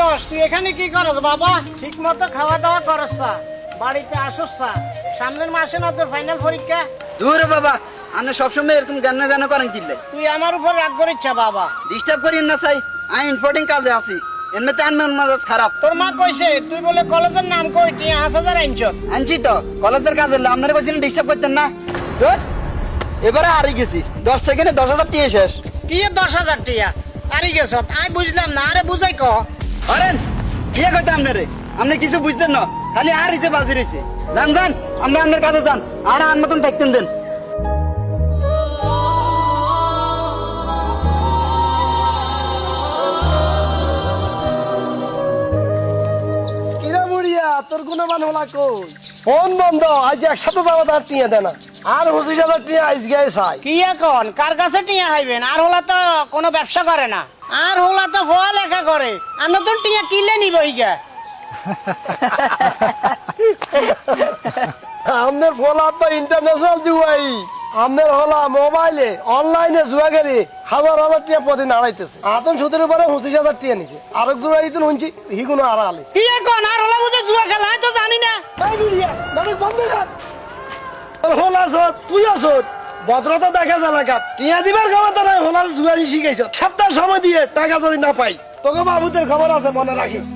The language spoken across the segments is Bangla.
মানুষ, তুই এখানে কি করছ বাবা? ঠিক মতো খাওয়া দাওয়া করছ? বাড়িতে আসছ? সামনের মাসে না তোর ফাইনাল পরীক্ষা? দূর বাবা, আপনি সবসময় এরকম গান গান করেন কিনলে? তুই আমার উপর রাগ করিস বাবা? ডিস্টার্ব করিন না চাই, আমি ইম্পর্টেন্ট কাজে আছি। এমনিতে আনমেন মাজাজ খারাপ। তোর মা কইছে তুই বলে কলেজের নাম কই টি 5000 আনছ? আনছি তো, কলেজের কাজ হলো আপনারা কইছিলেন ডিস্টার্ব করতেন না। ধুর, এবারে হারিয়ে গেছি, 10 সেকেন্ডে 10,000 টিয়া শেষ। কি 10,000 টিয়া? আরে গেছ আমি বুঝলাম না, আরে বুঝাই ক। আরেন কি কইতে আপনারে, আপনি কিছু বুঝছেন না, খালি আর হিসেবে বাজি রয়েছে। যান যান, আপনি আপনার কাছে যান, আর আন মতন থাকতেন দেন। কিরা বুড়িয়া, তোর কোনো মান হলা কই? ফোন বন্ধ, আজ একসাথে যাবো, তার টিয়া দেনা আর 25,000 টিয়া আইস গায়ে চাই। কি এখন কার কাছে টিয়া হাইবেন? আর হলা তো কোনো ব্যবসা করে না, আর হলা তো পড়ালেখা করে, আর নতুন টিয়া কিলে নিব ইগা। আমাদের ফোলা তো ইন্টারন্যাশনাল জুয়াই, আমাদের হলা মোবাইলে অনলাইনে জুয়া গেলে হাজার হাজার টিয়া প্রতিদিন আড়াইতেছে। আতন সুদের উপরে 25,000 টিয়া নিছে, আরেক জোড়া ইতুন হুঁচি হিগুনো আর আলিস। কি এখন আর হলা বুঝে জুয়া খেলা, আমি তো জানি না। এই বুড়িয়া, নাটক বন্ধ কর। তোর হলা আসত, তুই আসত, ভদ্রতা দেখা যায় না। টিয়া দিবার ক্ষমতা নাই, হলার জুয়ারি শিখাইছ। সপ্তাহ সময় দিয়ে টাকা যদি না পাই, তোকে বাবুদের খবর আছে, মনে রাখিস।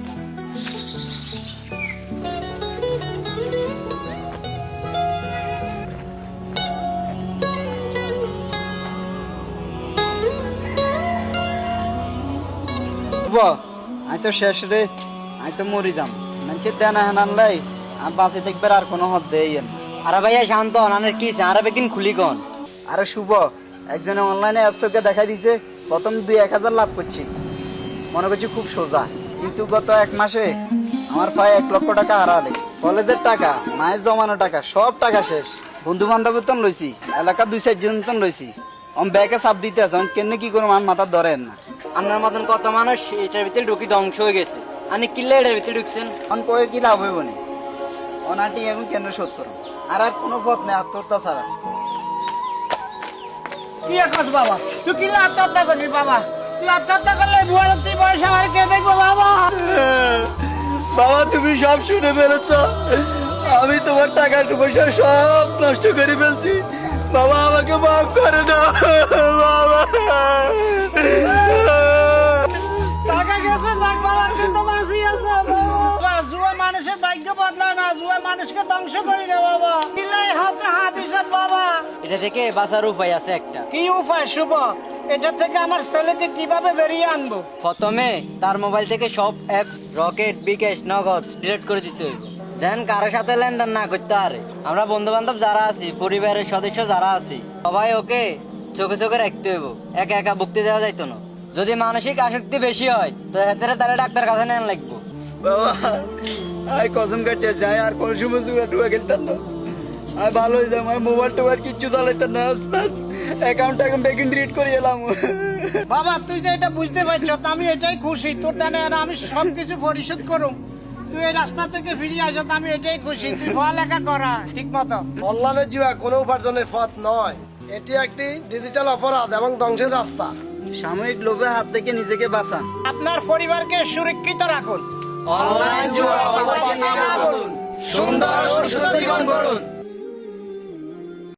আমি তো শেষ রে, আমি তো মরি যাম। মানুষের দেনা হেন আনলাই আমি বাঁচে দেখবার আর কোনো হদ দেই না। আরে ভাইয়া শান্ত হন, আনের কি আরে বেকিন খুলি কোন? আরে শুভ, একজনে অনলাইনে অ্যাপসকে দেখাই দিছে প্রথম 2-1,000 লাভ করছি, মনে করছি খুব সোজা। কিন্তু গত 1 মাসে আমার প্রায় 1 লক্ষ টাকা হারালে। কলেজের টাকা, মায়ের জমানো টাকা, সব টাকা শেষ। বন্ধু বান্ধবের তন লইছি, এলাকার 2-4 জন তন লইছি। ব্যাগে চাপ দিতে আছে, কেন কি করবো আমার মাথা ধরেন না। আপনার মতন কত মানুষ এটার ভিতরে ঢুকি ধ্বংস হয়ে গেছে, আপনি কিল্লে এটার ভিতরে ঢুকছেন। অন কয়ে কি লাভ হইব না? অনাটি এখন কেন শোধ করো, আর কোনো পথ নেই আত্মহত্যা ছাড়া। কি এখন বাবা, তুই কিলে আত্মহত্যা করবি বাবা? তুই আত্মহত্যা করলে বুয়া তুই বয়স আমার কে দেখবো বাবা? বাবা তুমি সব শুনে ফেলেছ, আমি তোমার টাকা পয়সা সব নষ্ট করে ফেলছি। বাবা আমাকে মাফ করে দাও বাবা। টাকা গেছে যাক বাবা, কিন্তু বাঁচি আছে বাবা। জুয়া মানুষের ভাগ্য বদলায় না, জুয়া মানুষকে ধ্বংস করে দেয় বাবা। কিলে হাতে হাত দিছত বাবা। এটা থেকে বাঁচার উপায় আছে একটা। কি উপায় শুভ? এটা থেকে আমার ছেলেকে কিভাবে বেরিয়ে আনবো? প্রথমে তার মোবাইল থেকে সব অ্যাপ, রকেট, বিকাশ, নগদ ডিলিট করে দিতে হইব, যেন কারো সাথে লেনদেন না করতে পারে। আমরা বন্ধু বান্ধব যারা আছি, পরিবারের সদস্য যারা আছি, সবাই ওকে চোখে চোখে রাখতে হইব, একা একা ভুক্তি দেওয়া যাইতো না। যদি মানসিক আসক্তি বেশি হয় তো হেতেরে তাহলে ডাক্তার কাছে নেন লাগবো। বাবা আই কসম কাটিয়ে যাই, আর কোন সময় জুয়া টুয়া খেলতাম না। আমি ভালো হয়ে যাই, আমার মোবাইল টোবাইল কিচ্ছু চালাইতাম না। অ্যাকাউন্ট বেগিন ডিলিট করে এলাম। বাবা তুই যে এটা বুঝতে পারছ, আমি এটাই খুশি। তোর টানে আমি সবকিছু পরিশোধ করুম। তুই এই রাস্তা থেকে ফিরে আসত, আমি এটাই খুশি। তুই পড়ালেখা করা ঠিক মতো। অনলাইনে জুয়া কোনো উপার্জনের পথ নয়, এটি একটি ডিজিটাল অপরাধ এবং ধ্বংসের রাস্তা। সাময়িক লোভের হাত থেকে নিজেকে বাঁচান, আপনার পরিবারকে সুরক্ষিত রাখুন। অনলাইন জুয়া অপরাধী না করুন, সুন্দর সুস্থ জীবন গড়ুন।